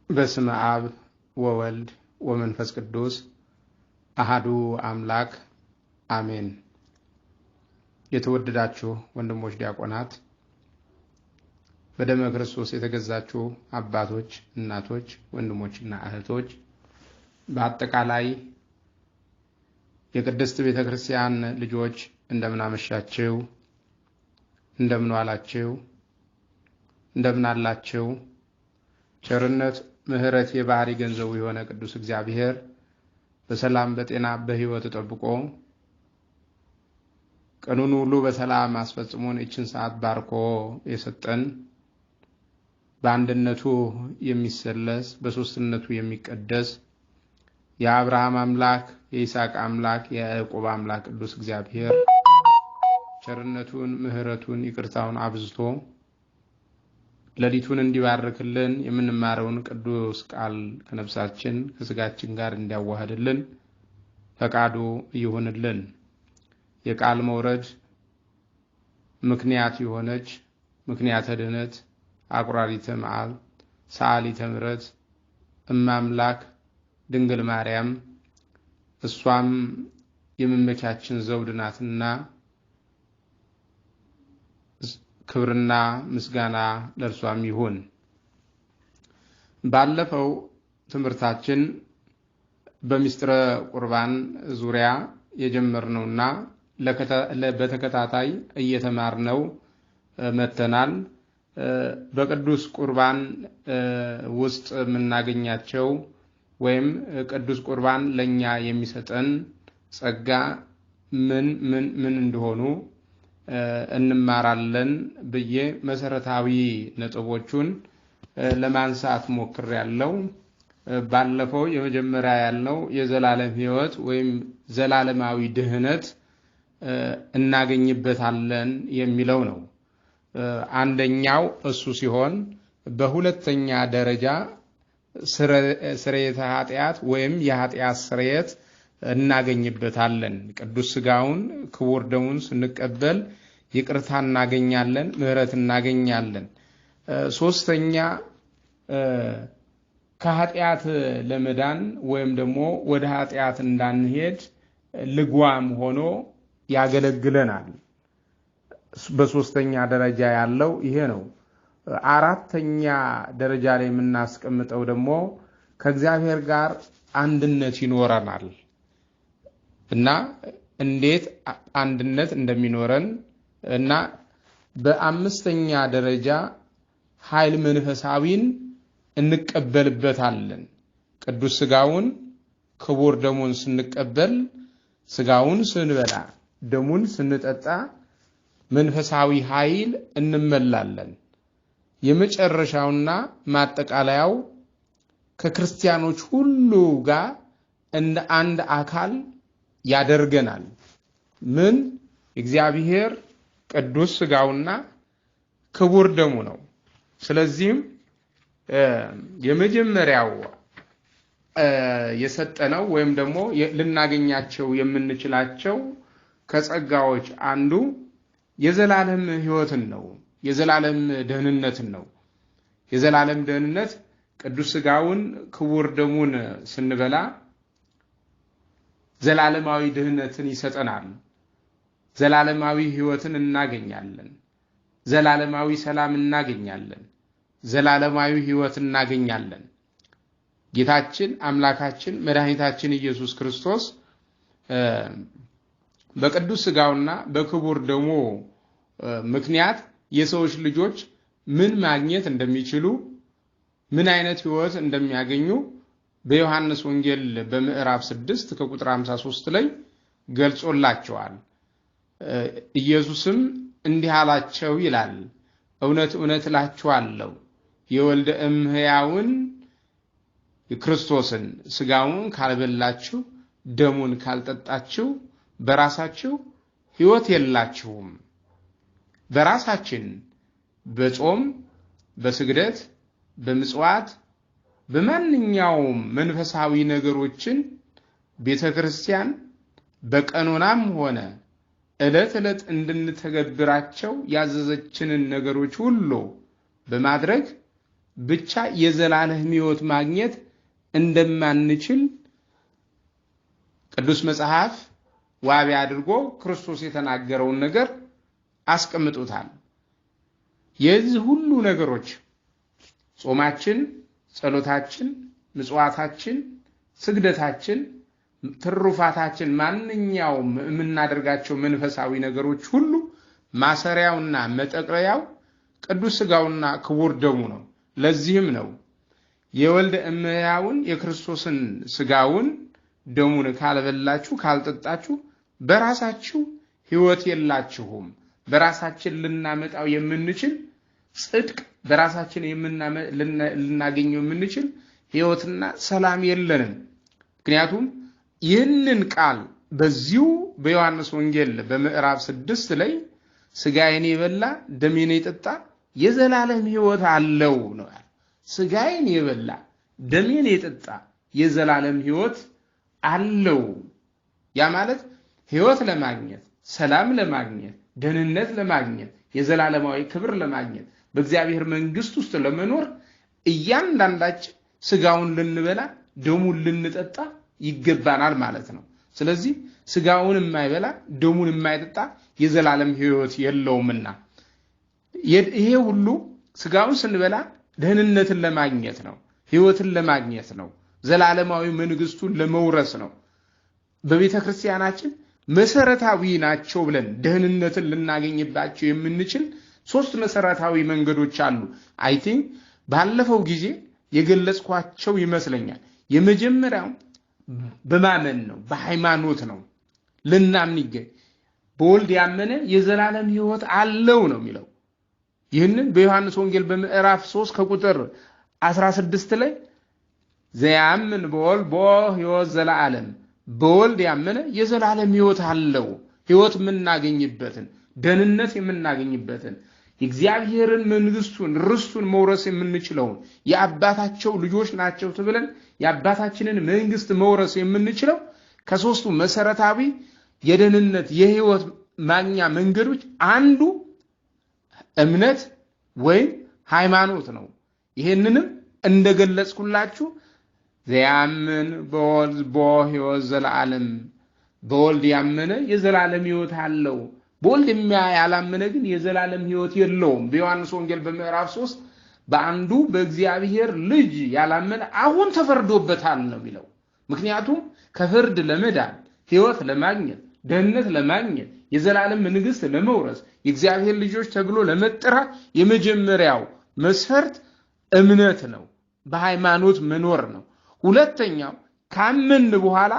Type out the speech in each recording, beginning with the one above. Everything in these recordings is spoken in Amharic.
በስመ አብ ወወልድ ወመንፈስ ቅዱስ አሃዱ አምላክ አሜን። የተወደዳችሁ ወንድሞች ዲያቆናት፣ በደመ ክርስቶስ የተገዛችሁ አባቶች፣ እናቶች፣ ወንድሞችና እህቶች፣ በአጠቃላይ የቅድስት ቤተክርስቲያን ልጆች እንደምን አመሻችሁ፣ እንደምን ዋላችሁ፣ እንደምን አላችሁ? ቸርነት ምህረት የባህሪ ገንዘቡ የሆነ ቅዱስ እግዚአብሔር በሰላም በጤና በህይወት ተጠብቆ ቀኑን ሁሉ በሰላም አስፈጽሞን እችን ሰዓት ባርኮ የሰጠን በአንድነቱ የሚሰለስ በሶስትነቱ የሚቀደስ የአብርሃም አምላክ የይስሐቅ አምላክ የያዕቆብ አምላክ ቅዱስ እግዚአብሔር ቸርነቱን ምህረቱን ይቅርታውን አብዝቶ ለሊቱን እንዲባርክልን የምንማረውን ቅዱስ ቃል ከነፍሳችን ከስጋችን ጋር እንዲያዋህድልን ፈቃዱ ይሁንልን። የቃል መውረድ ምክንያት የሆነች ምክንያተ ድኅነት አቁራሪተ መዓል ሰዓሊተ ምሕረት እማምላክ ድንግል ማርያም እሷም የመመቻችን ዘውድ ናትና ክብርና ምስጋና ለእርሷም ይሁን። ባለፈው ትምህርታችን በሚስጥረ ቁርባን ዙሪያ የጀመርነውና በተከታታይ እየተማርነው መተናል። በቅዱስ ቁርባን ውስጥ የምናገኛቸው ወይም ቅዱስ ቁርባን ለኛ የሚሰጠን ጸጋ ምን እንደሆኑ እንማራለን ብዬ መሰረታዊ ነጥቦቹን ለማንሳት ሞክሬያለሁ። ባለፈው የመጀመሪያ ያልነው የዘላለም ሕይወት ወይም ዘላለማዊ ድኅነት እናገኝበታለን የሚለው ነው። አንደኛው እሱ ሲሆን በሁለተኛ ደረጃ ስርየተ ኃጢአት ወይም የኃጢአት ስርየት እናገኝበታለን። ቅዱስ ሥጋውን ክቡር ደሙን ስንቀበል ይቅርታ እናገኛለን፣ ምህረት እናገኛለን። ሶስተኛ ከኃጢአት ለመዳን ወይም ደግሞ ወደ ኃጢአት እንዳንሄድ ልጓም ሆኖ ያገለግለናል። በሶስተኛ ደረጃ ያለው ይሄ ነው። አራተኛ ደረጃ ላይ የምናስቀምጠው ደግሞ ከእግዚአብሔር ጋር አንድነት ይኖረናል እና እንዴት አንድነት እንደሚኖረን እና በአምስተኛ ደረጃ ኃይል መንፈሳዊን እንቀበልበታለን። ቅዱስ ሥጋውን ክቡር ደሙን ስንቀበል ሥጋውን ስንበላ ደሙን ስንጠጣ መንፈሳዊ ኃይል እንመላለን። የመጨረሻውና ማጠቃለያው ከክርስቲያኖች ሁሉ ጋር እንደ አንድ አካል ያደርገናል። ምን? እግዚአብሔር ቅዱስ ሥጋውና ክቡር ደሙ ነው። ስለዚህም የመጀመሪያው የሰጠነው ወይም ደግሞ ልናገኛቸው የምንችላቸው ከጸጋዎች አንዱ የዘላለም ሕይወትን ነው። የዘላለም ደህንነትን ነው። የዘላለም ደህንነት ቅዱስ ሥጋውን ክቡር ደሙን ስንበላ ዘላለማዊ ድኅነትን ይሰጠናል። ዘላለማዊ ሕይወትን እናገኛለን። ዘላለማዊ ሰላም እናገኛለን። ዘላለማዊ ሕይወት እናገኛለን። ጌታችን አምላካችን መድኃኒታችን ኢየሱስ ክርስቶስ በቅዱስ ሥጋውና በክቡር ደሙ ምክንያት የሰዎች ልጆች ምን ማግኘት እንደሚችሉ ምን አይነት ሕይወት እንደሚያገኙ በዮሐንስ ወንጌል በምዕራፍ 6 ከቁጥር 53 ላይ ገልጾላቸዋል። ኢየሱስም እንዲህ አላቸው ይላል፣ እውነት እውነት እላችኋለሁ የወልደ እምሕያውን የክርስቶስን ሥጋውን ካልበላችሁ ደሙን ካልጠጣችሁ በራሳችሁ ሕይወት የላችሁም። በራሳችን በጾም በስግደት በምጽዋት በማንኛውም መንፈሳዊ ነገሮችን ቤተክርስቲያን በቀኖናም ሆነ ዕለት ዕለት እንድንተገብራቸው ያዘዘችንን ነገሮች ሁሉ በማድረግ ብቻ የዘላለም ሕይወት ማግኘት እንደማንችል ቅዱስ መጽሐፍ ዋቢ አድርጎ ክርስቶስ የተናገረውን ነገር አስቀምጦታል። የዚህ ሁሉ ነገሮች ጾማችን፣ ጸሎታችን፣ ምጽዋታችን፣ ስግደታችን፣ ትሩፋታችን ማንኛውም የምናደርጋቸው መንፈሳዊ ነገሮች ሁሉ ማሰሪያውና መጠቅለያው ቅዱስ ሥጋውና ክቡር ደሙ ነው። ለዚህም ነው የወልደ እመሕያውን የክርስቶስን ሥጋውን ደሙን ካልበላችሁ ካልጠጣችሁ በራሳችሁ ሕይወት የላችሁም። በራሳችን ልናመጣው የምንችል ጽድቅ በራሳችን ልናገኘው የምንችል ሕይወትና ሰላም የለንም። ምክንያቱም ይህንን ቃል በዚሁ በዮሐንስ ወንጌል በምዕራፍ 6 ላይ ሥጋዬን የበላ ደሜን የጠጣ የዘላለም ሕይወት አለው ነው ያለው። ሥጋዬን የበላ ደሜን የጠጣ የዘላለም ሕይወት አለው። ያ ማለት ሕይወት ለማግኘት፣ ሰላም ለማግኘት፣ ደህንነት ለማግኘት፣ የዘላለማዊ ክብር ለማግኘት፣ በእግዚአብሔር መንግስት ውስጥ ለመኖር እያንዳንዳችን ሥጋውን ልንበላ ደሙን ልንጠጣ ይገባናል ማለት ነው። ስለዚህ ሥጋውን የማይበላ ደሙን የማይጠጣ የዘላለም ሕይወት የለውምና ይሄ ሁሉ ሥጋውን ስንበላ ደህንነትን ለማግኘት ነው፣ ሕይወትን ለማግኘት ነው፣ ዘላለማዊ መንግስቱን ለመውረስ ነው። በቤተ ክርስቲያናችን መሰረታዊ ናቸው ብለን ደህንነትን ልናገኝባቸው የምንችል 3 መሰረታዊ መንገዶች አሉ። አይ ቲንክ ባለፈው ጊዜ የገለጽኳቸው ይመስለኛል። የመጀመሪያው በማመን ነው፣ በሃይማኖት ነው። ልናምን ይገባል። በወልድ ያመነ የዘላለም ሕይወት አለው ነው የሚለው። ይህንን በዮሐንስ ወንጌል በምዕራፍ 3 ከቁጥር 16 ላይ ዘያምን በወልድ ቦ ሕይወት ዘላለም፣ በወልድ ያመነ የዘላለም ሕይወት አለው። ሕይወት የምናገኝበትን ደህንነት የምናገኝበትን የእግዚአብሔርን መንግስቱን ርስቱን መውረስ የምንችለውን የአባታቸው ልጆች ናቸው ተብለን የአባታችንን መንግስት መውረስ የምንችለው ከሶስቱ መሰረታዊ የደህንነት የሕይወት ማግኛ መንገዶች አንዱ እምነት ወይም ሃይማኖት ነው። ይሄንንም እንደገለጽኩላችሁ ዘያምን በወልድ ቦ ሕይወት ዘላለም፣ በወልድ ያመነ የዘላለም ሕይወት አለው። በወልድ ያላመነ ግን የዘላለም ሕይወት የለውም። በዮሐንስ ወንጌል በምዕራፍ 3 በአንዱ በእግዚአብሔር ልጅ ያላመነ አሁን ተፈርዶበታል ነው የሚለው። ምክንያቱም ከፍርድ ለመዳን ሕይወት ለማግኘት ደህንነት ለማግኘት የዘላለም መንግስት ለመውረስ የእግዚአብሔር ልጆች ተብሎ ለመጠራት የመጀመሪያው መስፈርት እምነት ነው፣ በሃይማኖት መኖር ነው። ሁለተኛው ካመን በኋላ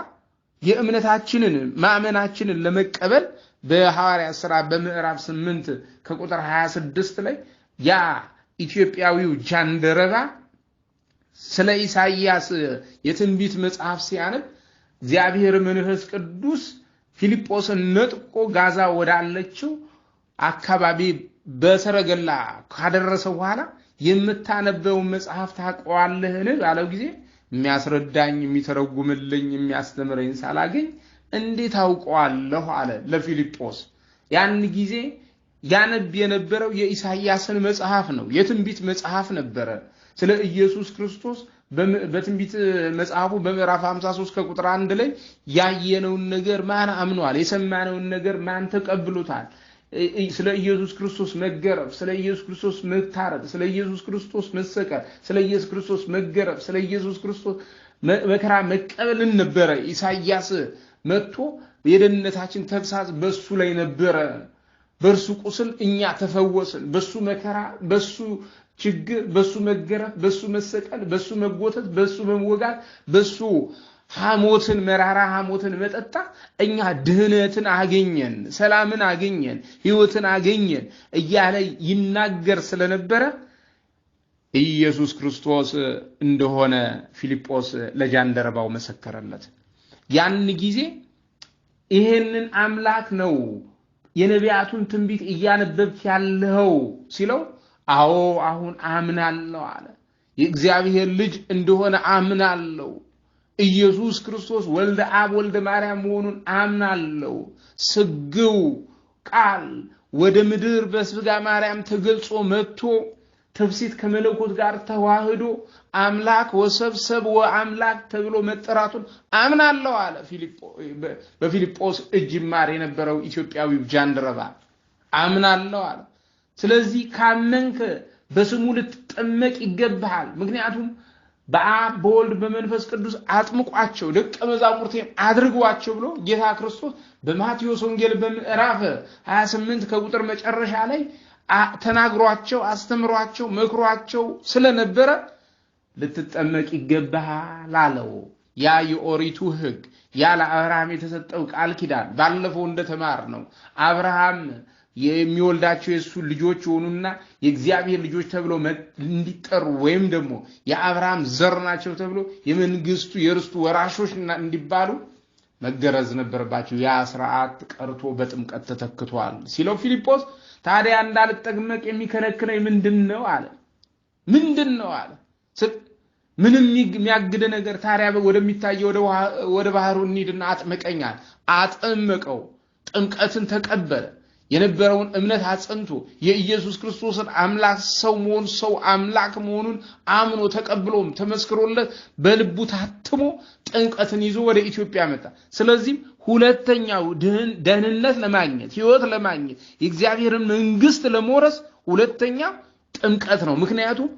የእምነታችንን ማመናችንን ለመቀበል በሐዋርያት ሥራ በምዕራፍ 8 ከቁጥር 26 ላይ ያ ኢትዮጵያዊው ጃንደረባ ስለ ኢሳይያስ የትንቢት መጽሐፍ ሲያነብ እግዚአብሔር መንፈስ ቅዱስ ፊልጶስን ነጥቆ ጋዛ ወዳለችው አካባቢ በሰረገላ ካደረሰው በኋላ የምታነበው መጽሐፍ ታውቀዋለህን ባለው ጊዜ የሚያስረዳኝ የሚተረጉምልኝ የሚያስተምረኝ ሳላገኝ እንዴት አውቀዋለሁ አለ ለፊልጶስ። ያን ጊዜ ያነብ የነበረው የኢሳይያስን መጽሐፍ ነው፣ የትንቢት መጽሐፍ ነበረ። ስለ ኢየሱስ ክርስቶስ በትንቢት መጽሐፉ በምዕራፍ 53 ከቁጥር 1 ላይ ያየነውን ነገር ማን አምኗል? የሰማነውን ነገር ማን ተቀብሎታል? ስለ ኢየሱስ ክርስቶስ መገረፍ፣ ስለ ኢየሱስ ክርስቶስ መታረድ፣ ስለ ኢየሱስ ክርስቶስ መሰቀል፣ ስለ ኢየሱስ ክርስቶስ መገረፍ፣ ስለ ኢየሱስ ክርስቶስ መከራ መቀበልን ነበረ ኢሳይያስ መጥቶ የደህንነታችን ተግሳጽ በሱ ላይ ነበረ። በርሱ ቁስል እኛ ተፈወስን፣ በሱ መከራ፣ በሱ ችግር፣ በሱ መገረፍ፣ በሱ መሰቀል፣ በሱ መጎተት፣ በሱ መወጋት፣ በሱ ሐሞትን መራራ ሐሞትን መጠጣ እኛ ድህነትን አገኘን፣ ሰላምን አገኘን፣ ሕይወትን አገኘን እያለ ይናገር ስለነበረ ኢየሱስ ክርስቶስ እንደሆነ ፊልጶስ ለጃንደረባው መሰከረለት። ያን ጊዜ ይሄንን አምላክ ነው የነቢያቱን ትንቢት እያነበብክ ያለው ሲለው አዎ አሁን አምናለሁ አለ። የእግዚአብሔር ልጅ እንደሆነ አምናለሁ። ኢየሱስ ክርስቶስ ወልደ አብ ወልደ ማርያም መሆኑን አምናለሁ። ስግው ቃል ወደ ምድር በስጋ ማርያም ተገልጾ መጥቶ ትፍሲት ከመለኮት ጋር ተዋህዶ አምላክ ወሰብሰብ ወአምላክ ተብሎ መጠራቱን አምናለሁ አለ በፊልጶስ እጅ ማር የነበረው ኢትዮጵያዊው ጃንደረባ አምናለሁ አለ። ስለዚህ ካመንከ በስሙ ልትጠመቅ ይገባሃል። ምክንያቱም በአብ በወልድ በመንፈስ ቅዱስ አጥምቋቸው ደቀ መዛሙርቴን አድርጓቸው ብሎ ጌታ ክርስቶስ በማቴዎስ ወንጌል በምዕራፍ 28 ከቁጥር መጨረሻ ላይ ተናግሯቸው አስተምሯቸው መክሯቸው ስለነበረ ልትጠመቅ ይገባሃል አለው። ያ የኦሪቱ ሕግ ያ ለአብርሃም የተሰጠው ቃል ኪዳን ባለፈው እንደተማር ነው አብርሃም የሚወልዳቸው የሱ ልጆች ሆኑና የእግዚአብሔር ልጆች ተብሎ እንዲጠሩ ወይም ደግሞ የአብርሃም ዘር ናቸው ተብሎ የመንግስቱ የርስቱ ወራሾች እንዲባሉ መገረዝ ነበርባቸው። ያ ሥርዓት ቀርቶ በጥምቀት ተተክቷል ሲለው ፊልጶስ ታዲያ እንዳልጠመቅ የሚከለክለኝ ምንድነው አለ። ምንድነው አለ። ምንም የሚያግደ ነገር ታዲያ ወደሚታየው ወደ ባህሩ እንሂድና አጥምቀኛል። አጥምቀው ጥምቀትን ተቀበለ። የነበረውን እምነት አጽንቶ የኢየሱስ ክርስቶስን አምላክ ሰው መሆን ሰው አምላክ መሆኑን አምኖ ተቀብሎም ተመስክሮለት በልቡ ታትሞ ጥምቀትን ይዞ ወደ ኢትዮጵያ መጣ። ስለዚህ ሁለተኛው ደህንነት ለማግኘት ሕይወት ለማግኘት የእግዚአብሔርን መንግስት ለመውረስ ሁለተኛው ጥምቀት ነው። ምክንያቱም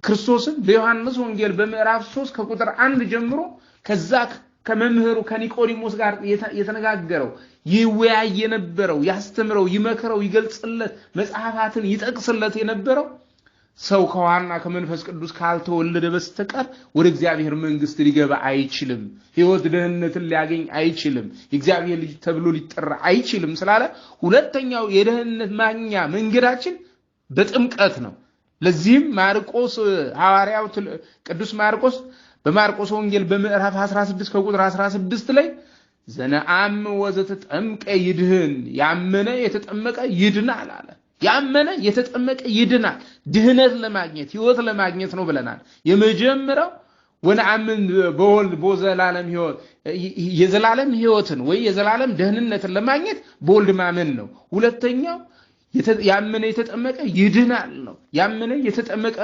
ክርስቶስን በዮሐንስ ወንጌል በምዕራፍ 3 ከቁጥር 1 ጀምሮ ከዛ ከመምህሩ ከኒቆዲሞስ ጋር የተነጋገረው ይወያይ የነበረው ያስተምረው ይመክረው ይገልጽለት መጽሐፋትን ይጠቅስለት የነበረው ሰው ከዋና ከመንፈስ ቅዱስ ካልተወለደ በስተቀር ወደ እግዚአብሔር መንግስት ሊገባ አይችልም። ሕይወት ደህንነትን ሊያገኝ አይችልም። የእግዚአብሔር ልጅ ተብሎ ሊጠራ አይችልም ስላለ ሁለተኛው የደህንነት ማግኛ መንገዳችን በጥምቀት ነው። ለዚህም ማርቆስ ሐዋርያው ቅዱስ ማርቆስ በማርቆስ ወንጌል በምዕራፍ 16 ከቁጥር 16 ላይ ዘነአም ወዘተጠምቀ ይድህን ያመነ የተጠመቀ ይድናል አለ። ያመነ የተጠመቀ ይድናል። ድህነት ለማግኘት ሕይወት ለማግኘት ነው ብለናል። የመጀመሪያው ወነአምን በወልድ በዘላለም ሕይወት የዘላለም ሕይወትን ወይ የዘላለም ደህንነትን ለማግኘት በወልድ ማመን ነው። ሁለተኛው ያመነ የተጠመቀ ይድናል ነው። ያመነ የተጠመቀ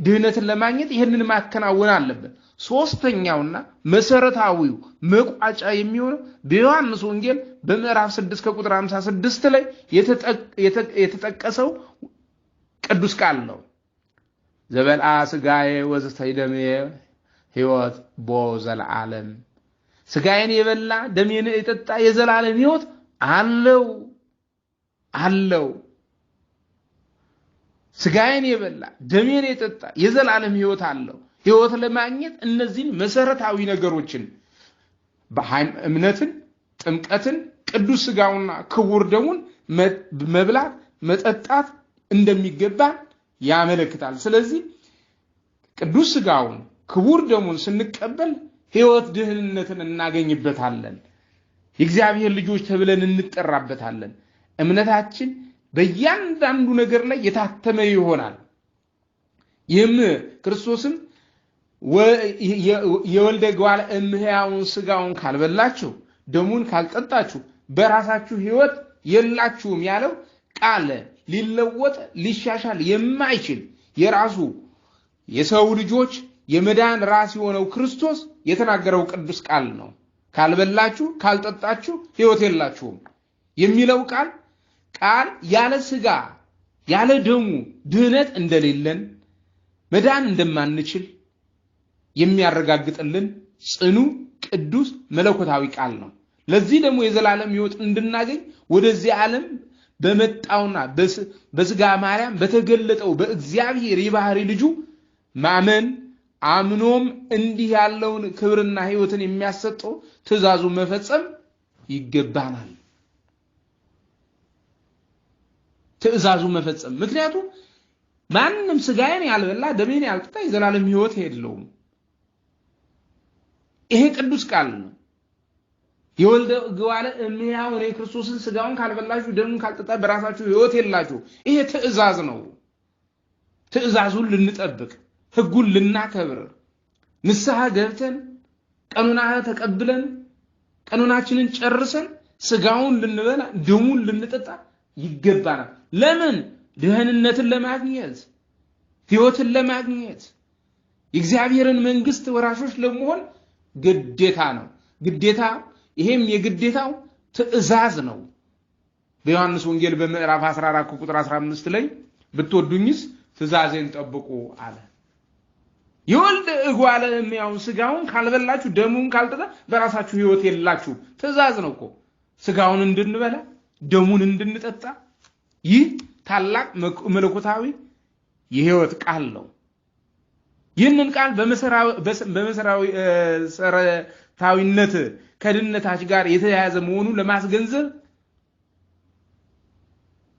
ድህነትን ለማግኘት ይሄንን ማከናወን አለበት። ሶስተኛውና መሰረታዊው መቋጫ የሚሆነው በዮሐንስ ወንጌል በምዕራፍ 6 ከቁጥር 56 ላይ የተጠቀሰው ቅዱስ ቃል ነው። ዘበልአ ሥጋዬ ወዘተይደሜ ሕይወት በዘላለም ሥጋዬን የበላ ደሜን የጠጣ የዘላለም ሕይወት አለው። ሥጋዬን የበላ ደሜን የጠጣ የዘላለም ሕይወት አለው። ሕይወት ለማግኘት እነዚህን መሰረታዊ ነገሮችን እምነትን፣ ጥምቀትን፣ ቅዱስ ሥጋውና ክቡር ደሙን መብላት መጠጣት እንደሚገባ ያመለክታል። ስለዚህ ቅዱስ ሥጋውን ክቡር ደሙን ስንቀበል ሕይወት ድህነትን እናገኝበታለን። የእግዚአብሔር ልጆች ተብለን እንጠራበታለን። እምነታችን በእያንዳንዱ ነገር ላይ የታተመ ይሆናል። ይህም ክርስቶስን የወልደ እጓለ እምሕያውን ሥጋውን ካልበላችሁ ደሙን ካልጠጣችሁ በራሳችሁ ሕይወት የላችሁም ያለው ቃል ሊለወጥ ሊሻሻል የማይችል የራሱ የሰው ልጆች የመዳን ራስ የሆነው ክርስቶስ የተናገረው ቅዱስ ቃል ነው። ካልበላችሁ ካልጠጣችሁ ሕይወት የላችሁም የሚለው ቃል ያለ ሥጋ ያለ ደሙ ድህነት እንደሌለን መዳን እንደማንችል የሚያረጋግጥልን ጽኑ ቅዱስ መለኮታዊ ቃል ነው። ለዚህ ደግሞ የዘላለም ሕይወት እንድናገኝ ወደዚህ ዓለም በመጣውና በሥጋ ማርያም በተገለጠው በእግዚአብሔር የባህሪ ልጁ ማመን አምኖም እንዲህ ያለውን ክብርና ሕይወትን የሚያሰጠው ትእዛዙን መፈጸም ይገባናል። ትእዛዙን መፈጸም ምክንያቱም ማንንም ሥጋዬን ያልበላ ደሜን ያልጠጣ የዘላለም ሕይወት የለውም። ይሄ ቅዱስ ቃል ነው። የወልደ እጓለ እምሕያውን የክርስቶስን ሥጋውን ካልበላችሁ ደሙን ካልጠጣ በራሳችሁ ሕይወት የላችሁ። ይሄ ትእዛዝ ነው። ትእዛዙን ልንጠብቅ ሕጉን ልናከብር ንስሐ ገብተን ቀኖና ተቀብለን ቀኖናችንን ጨርሰን ሥጋውን ልንበላ ደሙን ልንጠጣ ይገባናል። ለምን? ደህንነትን ለማግኘት ሕይወትን ለማግኘት የእግዚአብሔርን መንግስት ወራሾች ለመሆን ግዴታ ነው። ግዴታ ይሄም የግዴታው ትእዛዝ ነው። በዮሐንስ ወንጌል በምዕራፍ 14 ቁጥር 15 ላይ ብትወዱኝስ ትእዛዜን ጠብቁ አለ። የወልድ እጓለ እመሕያውን ስጋውን ካልበላችሁ ደሙን ካልጠጣ በራሳችሁ ሕይወት የላችሁ። ትእዛዝ ነው እኮ ስጋውን እንድንበላ ደሙን እንድንጠጣ። ይህ ታላቅ መለኮታዊ የሕይወት ቃል ነው። ይህንን ቃል በመሰረታዊነት ከድነታችን ጋር የተያያዘ መሆኑን ለማስገንዘብ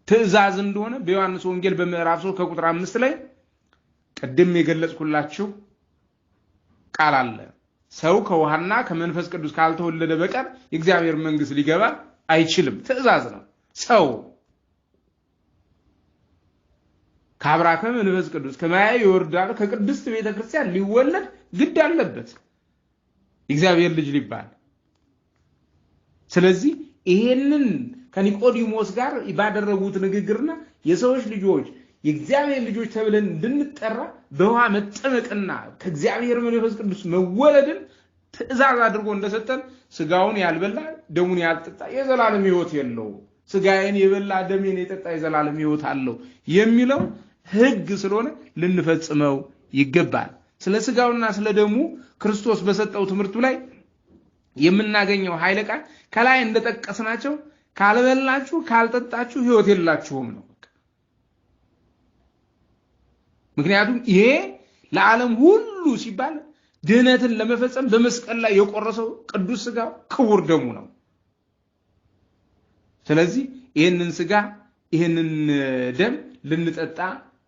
ትእዛዝ እንደሆነ በዮሐንስ ወንጌል በምዕራፍ 3 ከቁጥር 5 ላይ ቀደም የገለጽኩላችሁ ቃል አለ። ሰው ከውሃና ከመንፈስ ቅዱስ ካልተወለደ በቀር የእግዚአብሔር መንግስት ሊገባ አይችልም። ትእዛዝ ነው። ሰው ከአብራከ መንፈስ ቅዱስ ከማየ ይወርዳል ከቅድስት ቤተክርስቲያን ሊወለድ ግድ አለበት የእግዚአብሔር ልጅ ሊባል። ስለዚህ ይሄንን ከኒቆዲሞስ ጋር ባደረጉት ንግግርና የሰዎች ልጆች የእግዚአብሔር ልጆች ተብለን እንድንጠራ በውሃ መጠመቅና ከእግዚአብሔር መንፈስ ቅዱስ መወለድን ትእዛዝ አድርጎ እንደሰጠን ስጋውን ያልበላ ደሙን ያልጠጣ የዘላለም ሕይወት የለው፣ ስጋዬን የበላ ደሜን የጠጣ የዘላለም ሕይወት አለው የሚለው ሕግ ስለሆነ ልንፈጽመው ይገባል። ስለ ስጋውና ስለ ደሙ ክርስቶስ በሰጠው ትምህርቱ ላይ የምናገኘው ኃይለ ቃል ከላይ እንደጠቀስናቸው ካልበላችሁ ካልጠጣችሁ ሕይወት የላችሁም ነው። ምክንያቱም ይሄ ለዓለም ሁሉ ሲባል ድህነትን ለመፈጸም በመስቀል ላይ የቆረሰው ቅዱስ ስጋው ክቡር ደሙ ነው። ስለዚህ ይሄንን ስጋ ይሄንን ደም ልንጠጣ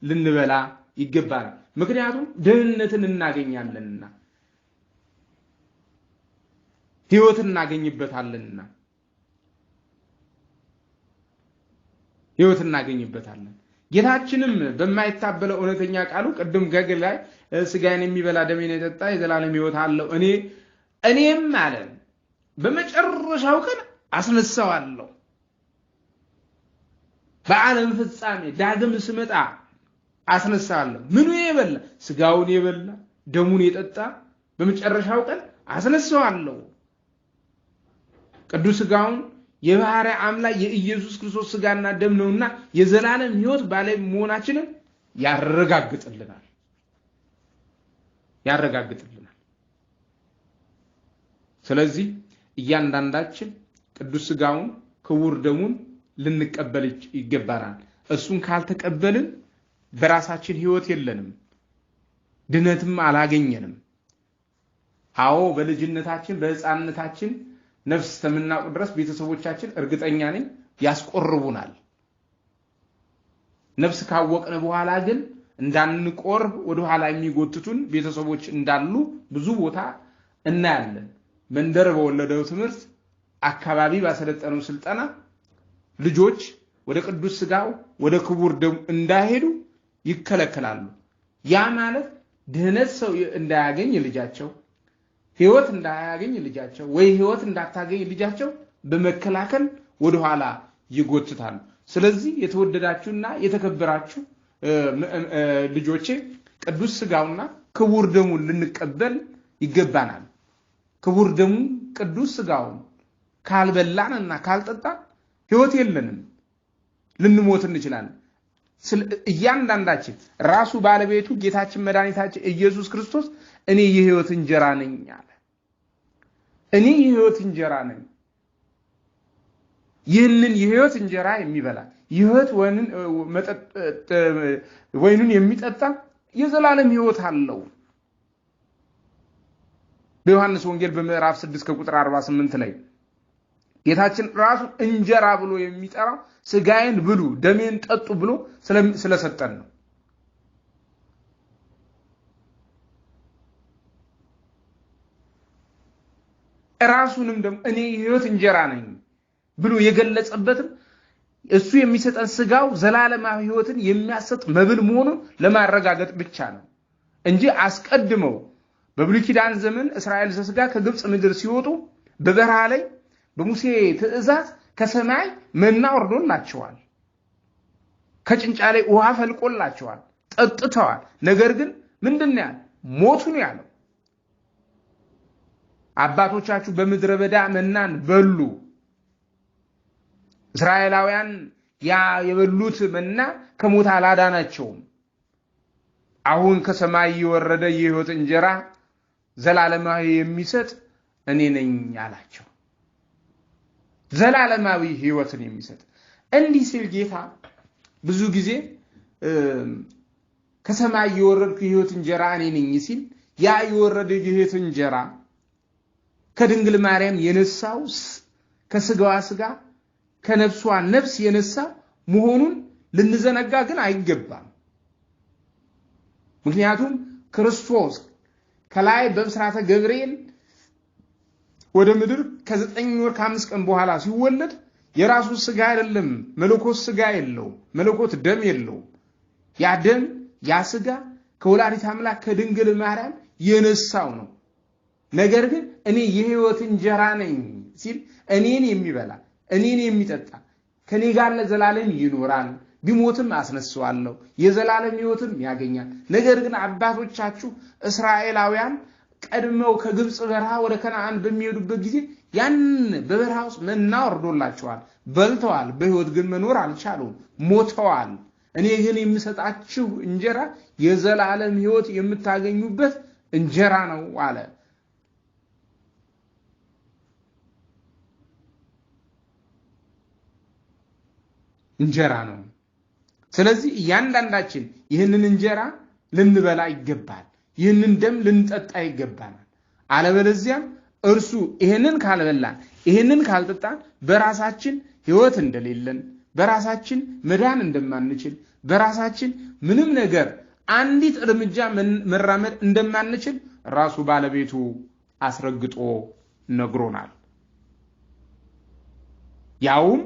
ልንበላ ይገባል። ምክንያቱም ድህነትን እናገኛለንና ሕይወት እናገኝበታለንና ሕይወት እናገኝበታለን። ጌታችንም በማይታበለው እውነተኛ ቃሉ ቅድም ገግል ላይ ስጋዬን የሚበላ ደሜን የጠጣ የዘላለም ሕይወት አለው እኔም አለ በመጨረሻው ቀን አስነሳዋለሁ፣ በዓለም ፍጻሜ ዳግም ስመጣ አስነሳዋለሁ። ምኑ የበላ ስጋውን የበላ ደሙን የጠጣ በመጨረሻው ቀን አስነሳዋለሁ። ቅዱስ ስጋውን የባህሪ አምላክ የኢየሱስ ክርስቶስ ስጋና ደም ነውና የዘላለም ሕይወት ባለ መሆናችንን ያረጋግጥልናል። ስለዚህ እያንዳንዳችን ቅዱስ ስጋውን ክቡር ደሙን ልንቀበል ይገባናል። እሱን ካልተቀበልን በራሳችን ሕይወት የለንም፣ ድነትም አላገኘንም። አዎ በልጅነታችን በሕፃንነታችን ነፍስ ተምናቁ ድረስ ቤተሰቦቻችን እርግጠኛ ነኝ ያስቆርቡናል። ነፍስ ካወቅን በኋላ ግን እንዳንቆርብ ወደ ኋላ የሚጎትቱን ቤተሰቦች እንዳሉ ብዙ ቦታ እናያለን። መንደር በወለደው ትምህርት አካባቢ ባሰለጠነው ስልጠና ልጆች ወደ ቅዱስ ስጋው ወደ ክቡር ደሙ እንዳይሄዱ ይከለከላሉ። ያ ማለት ድህነት ሰው እንዳያገኝ ልጃቸው ሕይወት እንዳያገኝ ልጃቸው ወይ ሕይወት እንዳታገኝ ልጃቸው በመከላከል ወደ ኋላ ይጎትታሉ። ስለዚህ የተወደዳችሁና የተከበራችሁ ልጆቼ ቅዱስ ስጋውና ክቡር ደሙን ልንቀበል ይገባናል። ክቡር ደሙን ቅዱስ ስጋውን ካልበላንና ካልጠጣን ሕይወት የለንም፣ ልንሞት እንችላለን። እያንዳንዳችን ራሱ ባለቤቱ ጌታችን መድኃኒታችን ኢየሱስ ክርስቶስ እኔ የሕይወት እንጀራ ነኝ አለ። እኔ የሕይወት እንጀራ ነኝ። ይህንን የሕይወት እንጀራ የሚበላ የሕይወት ወይኑን የሚጠጣ የዘላለም ሕይወት አለው። በዮሐንስ ወንጌል በምዕራፍ 6 ከቁጥር 48 ላይ ጌታችን ራሱ እንጀራ ብሎ የሚጠራው ስጋዬን ብሉ ደሜን ጠጡ ብሎ ስለሰጠን ነው። ራሱንም ደግሞ እኔ የሕይወት እንጀራ ነኝ ብሎ የገለጸበትም እሱ የሚሰጠን ስጋው ዘላለማዊ ሕይወትን የሚያሰጥ መብል መሆኑን ለማረጋገጥ ብቻ ነው እንጂ አስቀድመው በብሉይ ኪዳን ዘመን እስራኤል ዘስጋ ከግብጽ ምድር ሲወጡ በበረሃ ላይ በሙሴ ትእዛዝ ከሰማይ መና ወርዶላቸዋል። ከጭንጫ ላይ ውሃ ፈልቆላቸዋል ጠጥተዋል ነገር ግን ምንድነው ያለው ሞቱ ነው ያለው አባቶቻችሁ በምድረ በዳ መናን በሉ እስራኤላውያን ያ የበሉት መና ከሞት አላዳናቸውም አሁን ከሰማይ የወረደ የሕይወት እንጀራ ዘላለማዊ የሚሰጥ እኔ ነኝ አላቸው ዘላለማዊ ሕይወትን የሚሰጥ እንዲህ ሲል ጌታ ብዙ ጊዜ ከሰማይ የወረደው የሕይወት እንጀራ እኔ ነኝ ሲል ያ የወረደ የሕይወት እንጀራ ከድንግል ማርያም የነሳው ከስጋዋ ስጋ ከነፍሷ ነፍስ የነሳ መሆኑን ልንዘነጋ ግን አይገባም ምክንያቱም ክርስቶስ ከላይ በብስራተ ገብርኤል ወደ ምድር ከ9 ወር ከ5 ቀን በኋላ ሲወለድ የራሱ ስጋ አይደለም መለኮት ስጋ የለው መለኮት ደም የለው ያ ደም ያ ስጋ ከወላዲተ አምላክ ከድንግል ማርያም የነሳው ነው ነገር ግን እኔ የሕይወት እንጀራ ነኝ ሲል እኔን የሚበላ እኔን የሚጠጣ ከኔ ጋር ለዘላለም ይኖራል ቢሞትም አስነሳዋለሁ የዘላለም ሕይወትም ያገኛል ነገር ግን አባቶቻችሁ እስራኤላውያን ቀድመው ከግብጽ በረሃ ወደ ከነዓን በሚሄዱበት ጊዜ ያን በበረሃ ውስጥ መና ወርዶላቸዋል በልተዋል በሕይወት ግን መኖር አልቻሉም ሞተዋል እኔ ግን የምሰጣችሁ እንጀራ የዘላለም ሕይወት የምታገኙበት እንጀራ ነው አለ እንጀራ ነው ስለዚህ እያንዳንዳችን ይህንን እንጀራ ልንበላ ይገባል ይህንን ደም ልንጠጣ ይገባል አለበለዚያ እርሱ ይሄንን ካልበላን ይሄንን ካልጠጣን በራሳችን ሕይወት እንደሌለን በራሳችን መዳን እንደማንችል በራሳችን ምንም ነገር አንዲት እርምጃ መራመድ እንደማንችል ራሱ ባለቤቱ አስረግጦ ነግሮናል ያውም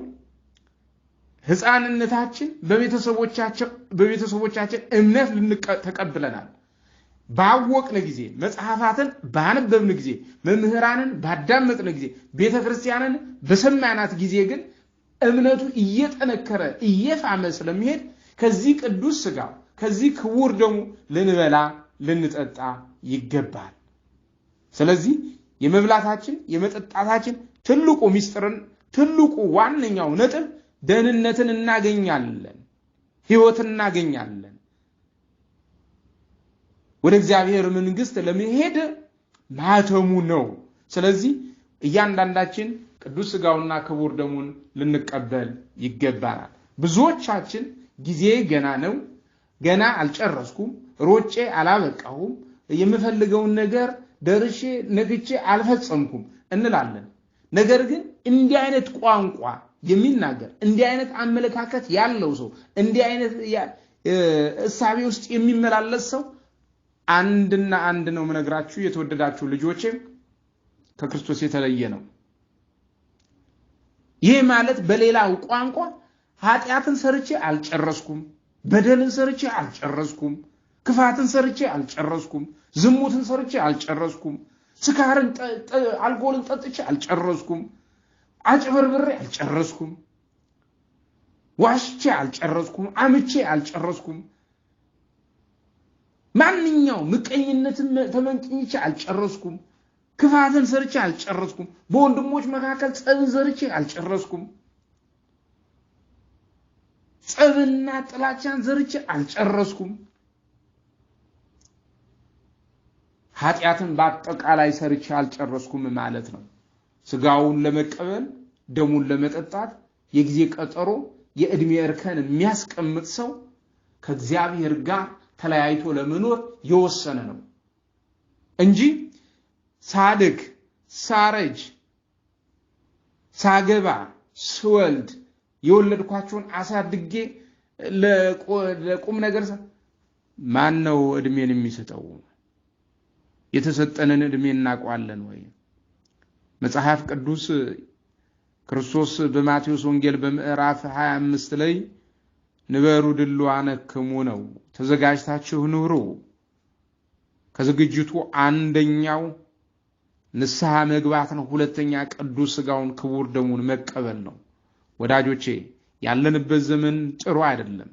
ሕፃንነታችን በቤተሰቦቻችን እምነት ተቀብለናል ባወቅነ ጊዜ መጽሐፋትን ባነበብን ጊዜ መምህራንን ባዳመጥን ጊዜ ቤተክርስቲያንን በሰማናት ጊዜ ግን እምነቱ እየጠነከረ እየፋመ ስለሚሄድ ከዚህ ቅዱስ ሥጋው ከዚህ ክቡር ደሙ ልንበላ ልንጠጣ ይገባል ስለዚህ የመብላታችን የመጠጣታችን ትልቁ ሚስጥርን ትልቁ ዋነኛው ነጥብ ደህንነትን እናገኛለን ሕይወትን እናገኛለን ወደ እግዚአብሔር መንግስት ለመሄድ ማተሙ ነው ስለዚህ እያንዳንዳችን ቅዱስ ሥጋውና ክቡር ደሙን ልንቀበል ይገባናል ብዙዎቻችን ጊዜ ገና ነው ገና አልጨረስኩም ሮጬ አላበቃሁም የምፈልገውን ነገር ደርሼ ነግቼ አልፈጸምኩም እንላለን ነገር ግን እንዲህ አይነት ቋንቋ የሚናገር እንዲህ አይነት አመለካከት ያለው ሰው እንዲህ አይነት እሳቤ ውስጥ የሚመላለስ ሰው አንድና አንድ ነው መነግራችሁ የተወደዳችሁ ልጆቼ ከክርስቶስ የተለየ ነው ይሄ ማለት በሌላው ቋንቋ ኃጢያትን ሰርቼ አልጨረስኩም በደልን ሰርቼ አልጨረስኩም ክፋትን ሰርቼ አልጨረስኩም ዝሙትን ሰርቼ አልጨረስኩም ስካርን አልኮልን ጠጥቼ አልጨረስኩም አጭበርብሬ አልጨረስኩም ዋሽቼ አልጨረስኩም አምቼ አልጨረስኩም ማንኛው ምቀኝነትን ተመንቅኝቼ አልጨረስኩም ክፋትን ሰርቼ አልጨረስኩም በወንድሞች መካከል ጸብን ዘርቼ አልጨረስኩም ጸብና ጥላቻን ዘርቼ አልጨረስኩም ኃጢያትን በአጠቃላይ ሰርቼ አልጨረስኩም ማለት ነው ሥጋውን ለመቀበል ደሙን ለመጠጣት የጊዜ ቀጠሮ የእድሜ እርከን የሚያስቀምጥ ሰው ከእግዚአብሔር ጋር ተለያይቶ ለመኖር የወሰነ ነው እንጂ ሳድግ ሳረጅ ሳገባ ስወልድ የወለድኳቸውን አሳድጌ ለቁም ነገር ማን ነው እድሜን የሚሰጠው የተሰጠንን እድሜ እናቋለን ወይ መጽሐፍ ቅዱስ ክርስቶስ በማቴዎስ ወንጌል በምዕራፍ 25 ላይ ንበሩ ድልዋነክሙ ነው ተዘጋጅታችሁ ኑሩ ከዝግጅቱ አንደኛው ንስሐ መግባት ነው ሁለተኛ ቅዱስ ሥጋውን ክቡር ደሙን መቀበል ነው ወዳጆቼ ያለንበት ዘመን ጥሩ አይደለም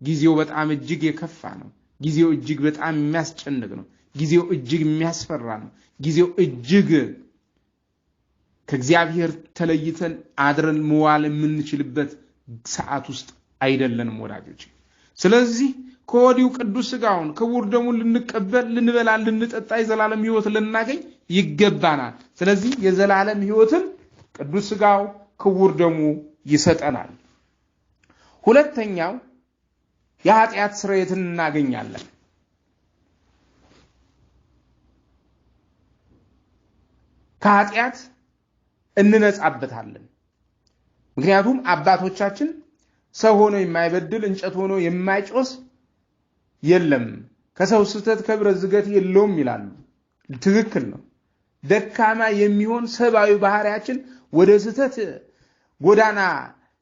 ጊዜው በጣም እጅግ የከፋ ነው ጊዜው እጅግ በጣም የሚያስጨንቅ ነው ጊዜው እጅግ የሚያስፈራ ነው ጊዜው እጅግ ከእግዚአብሔር ተለይተን አድረን መዋል የምንችልበት ሰዓት ውስጥ አይደለንም ወዳጆች ስለዚህ ከወዲው ቅዱስ ሥጋውን ክቡር ደሙን ልንቀበል ልንበላ ልንጠጣ የዘላለም ሕይወት ልናገኝ ይገባናል ስለዚህ የዘላለም ሕይወትን ቅዱስ ሥጋው ክቡር ደሙ ይሰጠናል ሁለተኛው የኃጢአት ስርየትን እናገኛለን ከኃጢአት እንነጻበታለን ምክንያቱም አባቶቻችን ሰው ሆኖ የማይበድል እንጨት ሆኖ የማይጮስ የለም ከሰው ስተት ከብረት ዝገት የለውም ይላሉ ትክክል ነው ደካማ የሚሆን ሰባዊ ባህሪያችን ወደ ስተት ጎዳና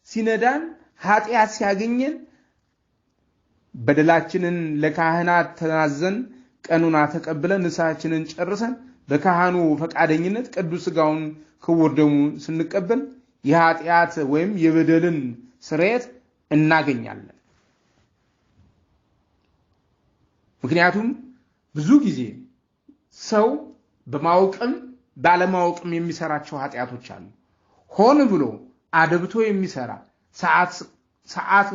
ሲነዳን ኃጢአት ሲያገኘን በደላችንን ለካህናት ተናዘን ቀኑና ተቀብለን ንስሐችንን ጨርሰን በካህኑ ፈቃደኝነት ቅዱስ ሥጋውን ክቡር ደሙን ስንቀበል የኃጢአት ወይም የበደልን ስርየት እናገኛለን ምክንያቱም ብዙ ጊዜ ሰው በማወቅም ባለማወቅም የሚሰራቸው ኃጢአቶች አሉ ሆነ ብሎ አደብቶ የሚሰራ ሰዓት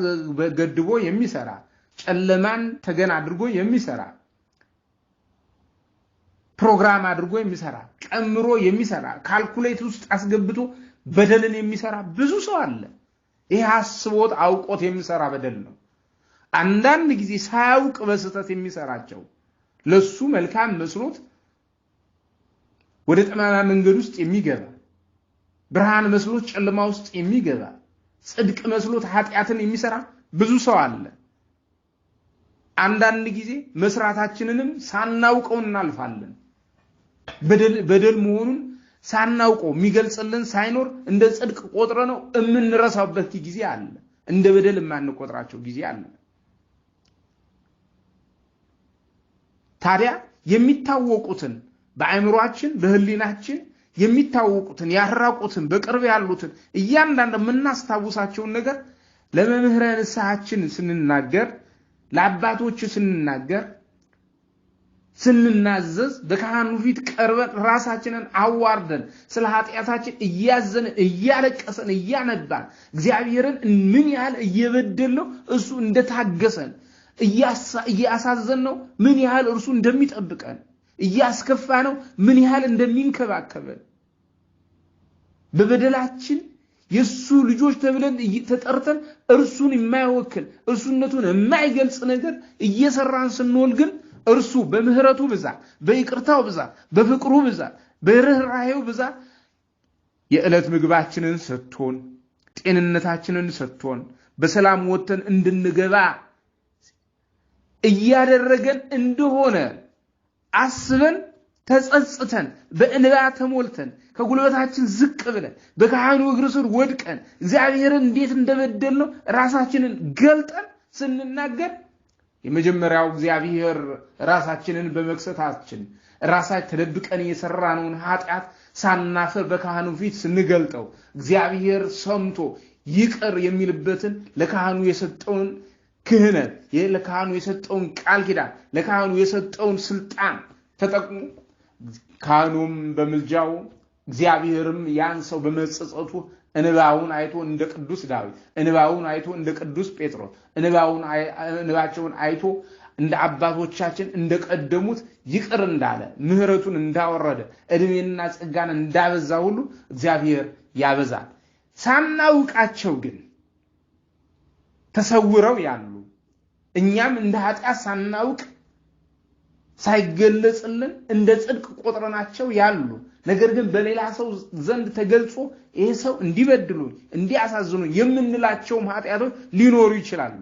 ገድቦ የሚሰራ ጨለማን ተገን አድርጎ የሚሰራ ፕሮግራም አድርጎ የሚሰራ ቀምሮ የሚሰራ ካልኩሌት ውስጥ አስገብቶ በደልን የሚሰራ ብዙ ሰው አለ ይሄ አስቦት አውቆት የሚሰራ በደል ነው አንዳንድ ጊዜ ሳያውቅ በስተት የሚሰራቸው ለሱ መልካም መስሎት ወደ ጠማማ መንገድ ውስጥ የሚገባ ብርሃን መስሎት ጨለማ ውስጥ የሚገባ ጽድቅ መስሎት ኃጢአትን የሚሰራ ብዙ ሰው አለ አንዳንድ ጊዜ መስራታችንንም ሳናውቀው እናልፋለን በደል መሆኑን ሳናውቀው የሚገልጽልን ሳይኖር እንደ ጽድቅ ቆጥረ ነው እምንረሳበት ጊዜ አለ እንደ በደል ማንቆጥራቸው ጊዜ አለ ታዲያ የሚታወቁትን በአእምሮአችን በህሊናችን የሚታወቁትን ያራቁትን በቅርብ ያሉትን እያንዳንዱ የምናስታውሳቸው ነገር ለመምህረ ንስሐችን ስንናገር ለአባቶች ስንናገር ስንናዘዝ በካህኑ ፊት ቀርበን ራሳችንን አዋርደን ስለ ኃጢአታችን እያዘን እያለቀሰን እያነባን እግዚአብሔርን ምን ያህል እየበደልነው እሱ እንደታገሰን እያሳዘንነው ምን ያህል እርሱ እንደሚጠብቀን እያስከፋነው ምን ያህል እንደሚንከባከበን በበደላችን የሱ ልጆች ተብለን ተጠርተን እርሱን የማይወክል እርሱነቱን የማይገልጽ ነገር እየሰራን ስንወል ግን እርሱ በምህረቱ ብዛት በይቅርታው ብዛት በፍቅሩ ብዛት በርህራሄው ብዛት የዕለት ምግባችንን ሰጥቶን ጤንነታችንን ሰጥቶን በሰላም ወጥተን እንድንገባ እያደረገን እንደሆነ አስበን ተጸጽተን በእንባ ተሞልተን ከጉልበታችን ዝቅ ብለን በካህኑ እግር ስር ወድቀን እግዚአብሔርን እንዴት እንደበደልነው ራሳችንን ገልጠን ስንናገር የመጀመሪያው እግዚአብሔር ራሳችንን በመክሰታችን ራሳችን ተደብቀን የሰራነውን ኃጢአት ሳናፈር በካህኑ ፊት ስንገልጠው እግዚአብሔር ሰምቶ ይቅር የሚልበትን ለካህኑ የሰጠውን ክህነት ለካህኑ የሰጠውን ቃል ኪዳን ለካህኑ የሰጠውን ስልጣን ተጠቅሞ ካህኑም በመልጃው እግዚአብሔርም ያን ሰው በመጸጸቱ እንባውን አይቶ እንደ ቅዱስ ዳዊት እንባውን አይቶ እንደ ቅዱስ ጴጥሮስ እንባቸውን አይቶ እንደ አባቶቻችን እንደቀደሙት ይቅር እንዳለ ምህረቱን እንዳወረደ እድሜና ጸጋን እንዳበዛ ሁሉ እግዚአብሔር ያበዛል ሳናውቃቸው ግን ተሰውረው ያሉ እኛም እንደ ኃጢአት ሳናውቅ ሳይገለጽልን እንደ ጽድቅ ቆጥረናቸው ያሉ ነገር ግን በሌላ ሰው ዘንድ ተገልጾ ይሄ ሰው እንዲበድሉ እንዲያሳዝኑ የምንላቸው ኃጢአቶች ሊኖሩ ይችላሉ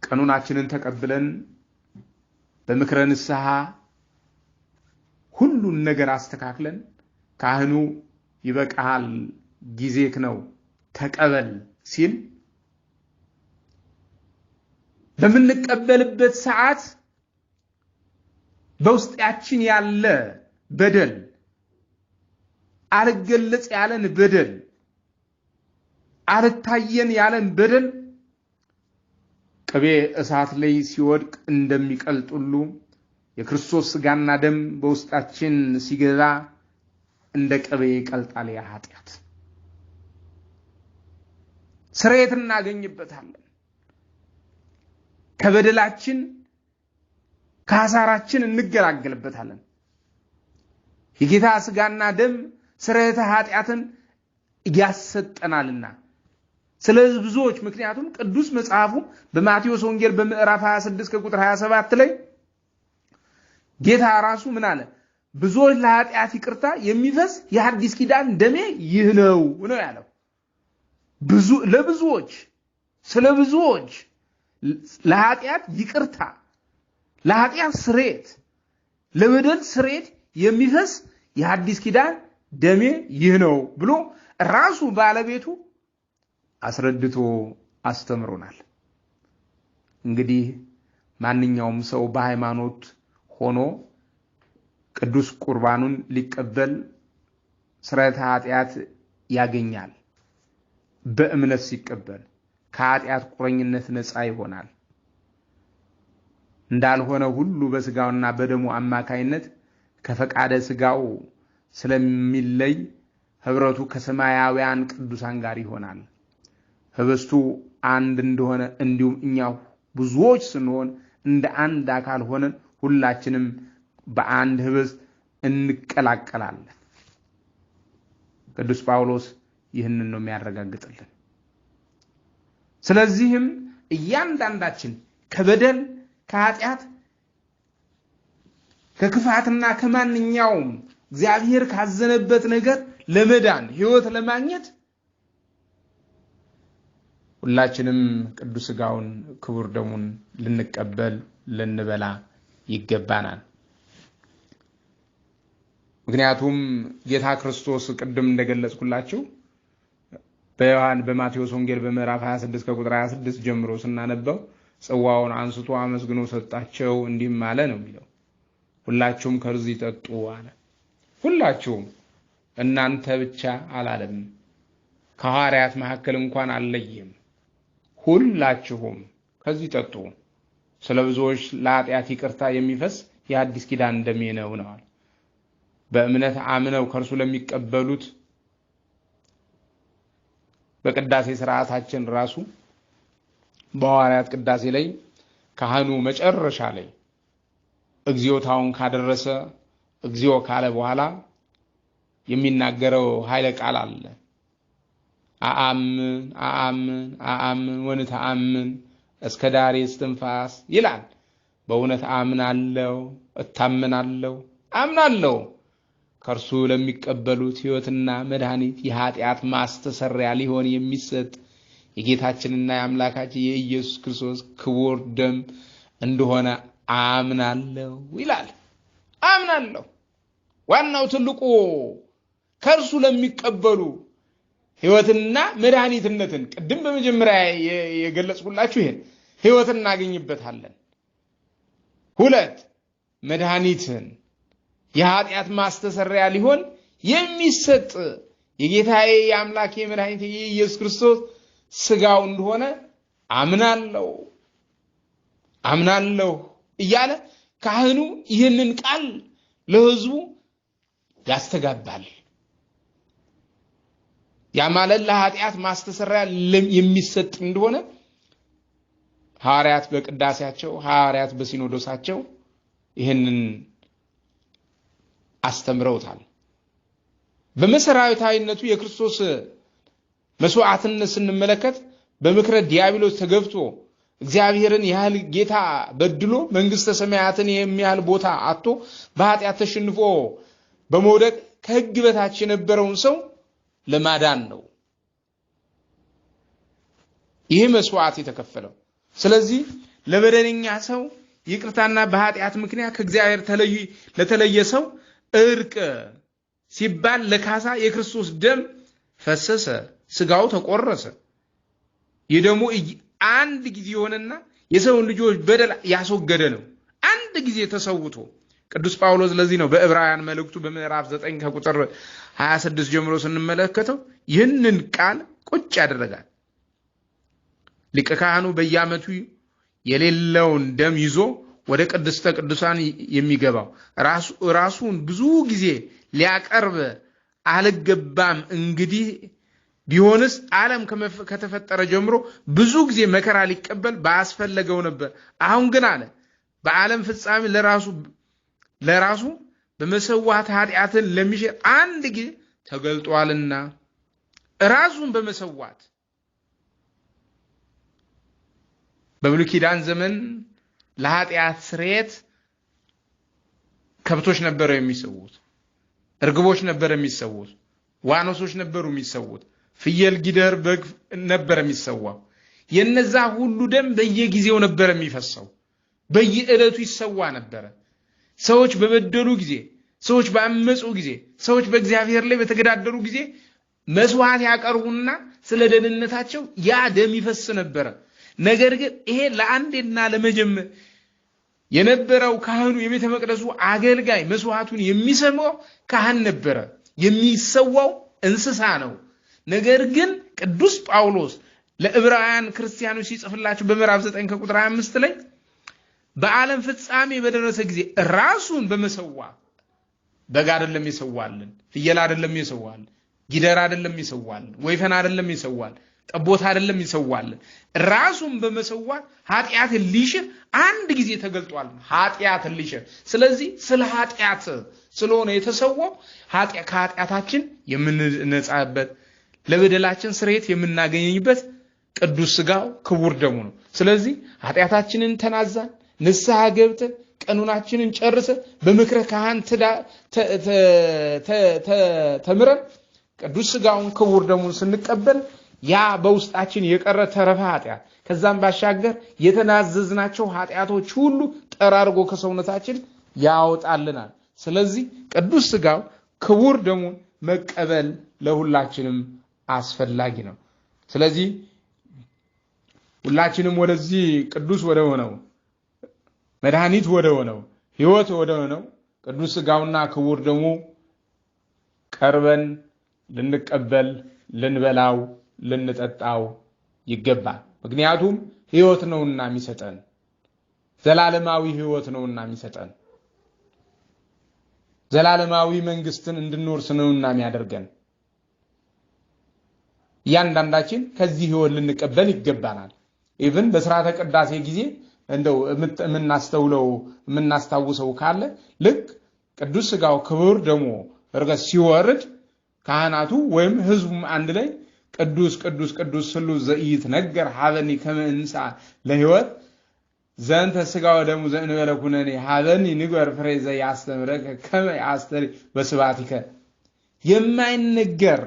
ቀኑናችንን ተቀብለን በምክረ ንስሐ ሁሉን ነገር አስተካክለን ካህኑ ይበቃል ጊዜክ ነው ተቀበል ሲል በምንቀበልበት ሰዓት በውስጣችን ያለ በደል አልገለጽ ያለን በደል አልታየን ያለን በደል ቅቤ እሳት ላይ ሲወድቅ እንደሚቀልጡሉ የክርስቶስ ሥጋና ደም በውስጣችን ሲገዛ እንደ ቅቤ ይቀልጣል ያ ኃጢአት። ስርየት እናገኝበታለን። ከበደላችን ከሐሳራችን እንገላገልበታለን። የጌታ ሥጋና ደም ስርየተ ኃጢአትን ያሰጠናልና። ስለዚህ ብዙዎች ምክንያቱም ቅዱስ መጽሐፉ በማቴዎስ ወንጌል በምዕራፍ 26 ከቁጥር 27 ላይ ጌታ ራሱ ምን አለ? ብዙዎች ለኃጢአት ይቅርታ የሚፈስ የሐዲስ ኪዳን ደሜ ይህ ነው ያለው። ለብዙዎች ስለ ብዙዎች ለኃጢአት ይቅርታ፣ ለኃጢአት ስርየት፣ ለበደል ስርየት የሚፈስ የሐዲስ ኪዳን ደሜ ይህ ነው ብሎ ራሱ ባለቤቱ አስረድቶ አስተምሮናል። እንግዲህ ማንኛውም ሰው በሃይማኖት ሆኖ ቅዱስ ቁርባኑን ሊቀበል ስርየተ ኃጢአት ያገኛል። በእምነት ሲቀበል ከኃጢአት ቁርኝነት ነፃ ይሆናል። እንዳልሆነ ሁሉ በስጋውና በደሙ አማካይነት ከፈቃደ ስጋው ስለሚለይ ህብረቱ ከሰማያውያን ቅዱሳን ጋር ይሆናል። ህብስቱ አንድ እንደሆነ እንዲሁም እኛ ብዙዎች ስንሆን እንደ አንድ አካል ሆነን ሁላችንም በአንድ ህብስት እንቀላቀላለን። ቅዱስ ጳውሎስ ይህንን ነው የሚያረጋግጥልን። ስለዚህም እያንዳንዳችን ከበደል ከኃጢአት ከክፋትና ከማንኛውም እግዚአብሔር ካዘነበት ነገር ለመዳን ህይወት ለማግኘት ሁላችንም ቅዱስ ሥጋውን ክቡር ደሙን ልንቀበል ልንበላ ይገባናል። ምክንያቱም ጌታ ክርስቶስ ቅድም እንደገለጽኩላችሁ በማቴዎስ ወንጌል በምዕራፍ 26 ከቁጥር 26 ጀምሮ ስናነበው ጽዋውን አንስቶ አመስግኖ ሰጣቸው እንዲህም አለ ነው የሚለው። ሁላችሁም ከዚህ ጠጡ አለ። ሁላችሁም እናንተ ብቻ አላለም። ከሐዋርያት መካከል እንኳን አልለየም። ሁላችሁም ከዚህ ጠጡ፣ ስለ ብዙዎች ለኃጢአት ይቅርታ የሚፈስ የሐዲስ ኪዳን ደሜ ነው ነው። በእምነት አምነው ከርሱ ለሚቀበሉት በቅዳሴ ሥርዓታችን ራሱ በሐዋርያት ቅዳሴ ላይ ካህኑ መጨረሻ ላይ እግዚኦታውን ካደረሰ እግዚኦ ካለ በኋላ የሚናገረው ኃይለ ቃል አለ። አአምን አአምን አአምን ወንተአምን እስከ ዳሬ እስትንፋስ ይላል። በእውነት አምናለሁ፣ እታመናለሁ፣ አምናለሁ ከርሱ ለሚቀበሉት ሕይወትና መድኃኒት የኃጢአት ማስተሰሪያ ሊሆን የሚሰጥ የጌታችንና የአምላካችን የኢየሱስ ክርስቶስ ክቡር ደም እንደሆነ አምናለሁ ይላል። አምናለሁ ዋናው ትልቁ ከርሱ ለሚቀበሉ ሕይወትና መድኃኒትነትን ቅድም በመጀመሪያ የገለጽኩላችሁ ይሄን ሕይወትን እናገኝበታለን። ሁለት መድኃኒትን የኃጢአት ማስተሰሪያ ሊሆን የሚሰጥ የጌታዬ የአምላኬ መድኃኒቴ የኢየሱስ ክርስቶስ ሥጋው እንደሆነ አምናለሁ እያለ ካህኑ ይህንን ቃል ለሕዝቡ ያስተጋባል። ያ ማለት ለኃጢአት ማስተሰሪያ የሚሰጥ እንደሆነ ሐዋርያት በቅዳሴያቸው ሐዋርያት በሲኖዶሳቸው ይህንን አስተምረውታል። በመሰረታዊነቱ የክርስቶስ መስዋዕትነት ስንመለከት በምክረ ዲያብሎስ ተገፍቶ እግዚአብሔርን ያህል ጌታ በድሎ መንግስተ ሰማያትን የሚያህል ቦታ አጥቶ በኃጢአት ተሸንፎ በመውደቅ ከሕግ በታች የነበረውን ሰው ለማዳን ነው ይህ መስዋዕት የተከፈለው። ስለዚህ ለበደለኛ ሰው ይቅርታና በኃጢአት ምክንያት ከእግዚአብሔር ለተለየ ሰው እርቅ ሲባል ለካሳ የክርስቶስ ደም ፈሰሰ፣ ሥጋው ተቆረሰ። ይህ ደግሞ አንድ ጊዜ ሆነና የሰውን ልጆች በደል ያስወገደ ነው። አንድ ጊዜ ተሰውቶ ቅዱስ ጳውሎስ ለዚህ ነው በዕብራውያን መልእክቱ በምዕራፍ 9 ከቁጥር 26 ጀምሮ ስንመለከተው ይህንን ቃል ቁጭ ያደረጋል። ሊቀ ካህኑ በየዓመቱ የሌለውን ደም ይዞ ወደ ቅድስተ ቅዱሳን የሚገባው ራሱን ብዙ ጊዜ ሊያቀርብ አልገባም። እንግዲህ ቢሆንስ ዓለም ከተፈጠረ ጀምሮ ብዙ ጊዜ መከራ ሊቀበል ባስፈለገው ነበር። አሁን ግን አለ በዓለም ፍጻሜ ለራሱ በመሰዋት ኃጢአትን ለሚሽር አንድ ጊዜ ተገልጧልና ራሱን በመሰዋት በብሉይ ኪዳን ዘመን ለኃጢአት ስርየት ከብቶች ነበረ የሚሰውት፣ እርግቦች ነበረ የሚሰውት፣ ዋኖሶች ነበሩ የሚሰውት፣ ፍየል፣ ጊደር፣ በግ ነበረ የሚሰዋው። የነዛ ሁሉ ደም በየጊዜው ነበረ የሚፈሰው፣ በየዕለቱ ይሰዋ ነበረ። ሰዎች በበደሉ ጊዜ፣ ሰዎች ባመጹ ጊዜ፣ ሰዎች በእግዚአብሔር ላይ በተገዳደሩ ጊዜ መስዋዕት ያቀርቡና ስለ ደህንነታቸው ያ ደም ይፈስ ነበረ። ነገር ግን ይሄ ለአንዴና ለመጀመር የነበረው ካህኑ የቤተ መቅደሱ አገልጋይ መስዋዕቱን የሚሰማው ካህን ነበረ። የሚሰዋው እንስሳ ነው። ነገር ግን ቅዱስ ጳውሎስ ለዕብራውያን ክርስቲያኖች ሲጽፍላቸው በምዕራፍ 9 ከቁጥር 25 ላይ በዓለም ፍጻሜ በደረሰ ጊዜ ራሱን በመሰዋት በግ አይደለም ይሰዋልን፣ ፍየል አይደለም ይሰዋልን፣ ጊደር አይደለም ይሰዋልን፣ ወይፈን አይደለም ይሰዋልን፣ ጠቦት አይደለም ይሰዋልን፣ ራሱን በመሰዋት ኃጢአትን ሊሽር አንድ ጊዜ ተገልጧል። ኃጢአትን ሊሽር። ስለዚህ ስለ ኃጢአት ስለሆነ የተሰዋው ከኃጢአታችን የምንነጻበት ለበደላችን ስርየት የምናገኝበት ቅዱስ ሥጋው ክቡር ደሙ ነው። ስለዚህ ኃጢአታችንን ተናዛን ንስሐ ገብተን ቀኑናችንን ጨርሰን በምክረ ካህን ተምረን ቅዱስ ሥጋውን ክቡር ደሙን ስንቀበል ያ በውስጣችን የቀረ ተረፈ ኃጢአት ከዛም ባሻገር የተናዘዝናቸው ኃጢአቶች ሁሉ ጠራርጎ ከሰውነታችን ያወጣልናል። ስለዚህ ቅዱስ ሥጋው ክቡር ደሙን መቀበል ለሁላችንም አስፈላጊ ነው። ስለዚህ ሁላችንም ወደዚህ ቅዱስ ወደ ሆነው መድኃኒት ወደ ሆነው ሕይወት ወደ ሆነው ቅዱስ ሥጋውና ክቡር ደሙ ቀርበን ልንቀበል፣ ልንበላው፣ ልንጠጣው ይገባል። ምክንያቱም ሕይወት ነውና የሚሰጠን፣ ዘላለማዊ ሕይወት ነውና የሚሰጠን፣ ዘላለማዊ መንግስትን እንድንወርስ ነውና የሚያደርገን። እያንዳንዳችን ከዚህ ሕይወት ልንቀበል ይገባናል። ኢቭን በሥርዓተ ቅዳሴ ጊዜ እንደው የምናስታውሰው ካለ ልክ ቅዱስ ሥጋው ክቡር ደሙ እርገት ሲወርድ ካህናቱ ወይም ህዝቡም አንድ ላይ ቅዱስ ቅዱስ ቅዱስ ስሉስ ዘኢይትነገር ሀበኒ ከመ እንሣ ለሕይወት ዘንተ ሥጋው ደሙ ዘእንበለ ኩነኔ ሀበኒ ንግበር ፍሬ ዘያስተምረከ ከመ ያስተሪ በስብሐቲከ። የማይነገር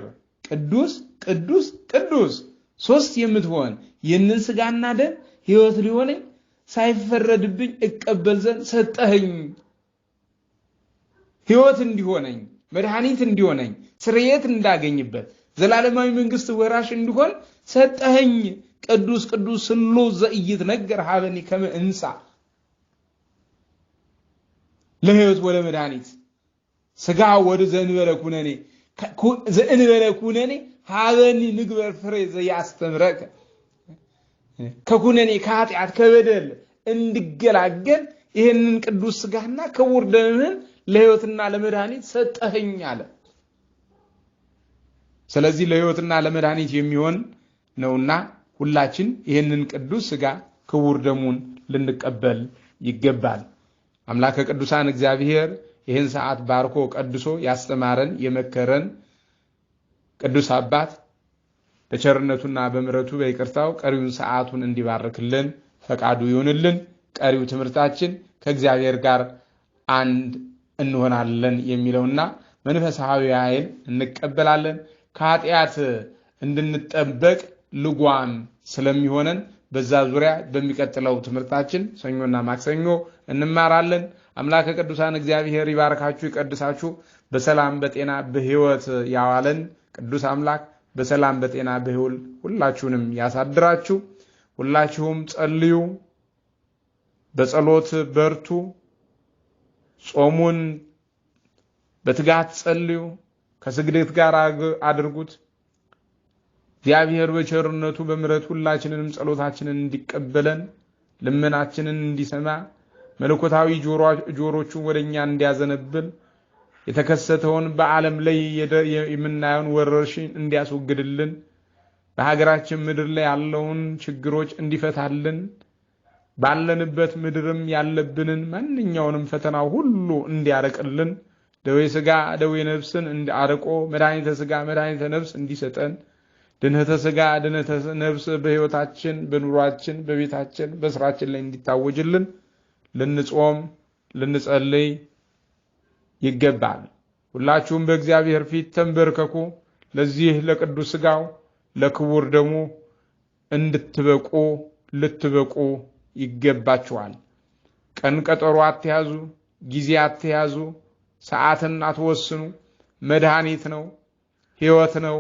ቅዱስ ቅዱስ ቅዱስ ሶስት የምትሆን የንን ሥጋና ደም ሕይወት ሊሆነኝ ሳይፈረድብኝ እቀበል ዘንድ ሰጠኸኝ። ሕይወት እንዲሆነኝ፣ መድኃኒት እንዲሆነኝ፣ ስርየት እንዳገኝበት፣ ዘላለማዊ መንግስት ወራሽ እንዲሆን ሰጠኸኝ። ቅዱስ ቅዱስ ስሉስ ዘኢይትነገር ሀበኒ ከመ እንሣ ለሕይወት ወደ መድኃኒት ሥጋ ወደ ዘእንበለ ኩነኔ ሀበኒ ንግበር ፍሬ ዘያስተምረከ። ከኩነኔ ከኃጢአት ከበደል እንድገላገል ይህንን ቅዱስ ሥጋና ክቡር ደምህን ለሕይወትና ለመድኃኒት ሰጠኸኝ አለ። ስለዚህ ለሕይወትና ለመድኃኒት የሚሆን ነውና ሁላችን ይህንን ቅዱስ ሥጋ ክቡር ደሙን ልንቀበል ይገባል። አምላከ ቅዱሳን እግዚአብሔር ይህን ሰዓት ባርኮ ቀድሶ ያስተማረን የመከረን ቅዱስ አባት በቸርነቱና በምሕረቱ በይቅርታው ቀሪውን ሰዓቱን እንዲባርክልን ፈቃዱ ይሁንልን። ቀሪው ትምህርታችን ከእግዚአብሔር ጋር አንድ እንሆናለን የሚለውና መንፈሳዊ ኃይል እንቀበላለን ከኃጢአት እንድንጠበቅ ልጓም ስለሚሆነን በዛ ዙሪያ በሚቀጥለው ትምህርታችን ሰኞና ማክሰኞ እንማራለን። አምላከ ቅዱሳን እግዚአብሔር ይባርካችሁ ይቀድሳችሁ፣ በሰላም በጤና በሕይወት ያዋለን ቅዱስ አምላክ በሰላም በጤና በሕይወት ሁላችሁንም ያሳድራችሁ። ሁላችሁም ጸልዩ፣ በጸሎት በርቱ፣ ጾሙን በትጋት ጸልዩ፣ ከስግደት ጋር አድርጉት። እግዚአብሔር በቸርነቱ በምሕረቱ ሁላችንንም ጸሎታችንን እንዲቀበለን ልመናችንን እንዲሰማ መለኮታዊ ጆሮቹን ወደኛ እንዲያዘነብል የተከሰተውን በዓለም ላይ የምናየውን ወረርሽኝ እንዲያስወግድልን በሀገራችን ምድር ላይ ያለውን ችግሮች እንዲፈታልን ባለንበት ምድርም ያለብንን ማንኛውንም ፈተና ሁሉ እንዲያረቅልን ደዌ ሥጋ ደዌ ነፍስን እንዲያርቆ መድኃኒተ ሥጋ መድኃኒተ ነፍስ እንዲሰጠን ድነተ ሥጋ ድነተ ነፍስ በሕይወታችን በኑሯችን በቤታችን በስራችን ላይ እንዲታወጅልን ልንጾም ልንጸልይ ይገባል። ሁላችሁም በእግዚአብሔር ፊት ተንበርከኩ። ለዚህ ለቅዱስ ሥጋው ለክቡር ደሙ እንድትበቁ ልትበቁ ይገባችኋል። ቀን ቀጠሮ አትያዙ፣ ጊዜ አትያዙ፣ ሰዓትን አትወስኑ። መድኃኒት ነው፣ ሕይወት ነው።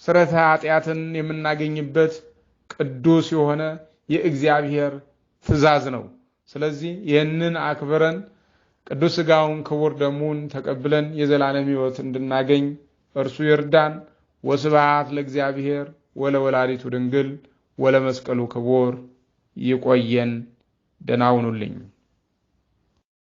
ስርየተ ኃጢአትን የምናገኝበት ቅዱስ የሆነ የእግዚአብሔር ትእዛዝ ነው። ስለዚህ ይህንን አክብረን ቅዱስ ሥጋውን ክቡር ደሙን ተቀብለን የዘላለም ሕይወት እንድናገኝ እርሱ ይርዳን። ወስብሐት ለእግዚአብሔር ወለወላዲቱ ድንግል ወለመስቀሉ ክቡር። ይቆየን። ደህና ሁኑልኝ።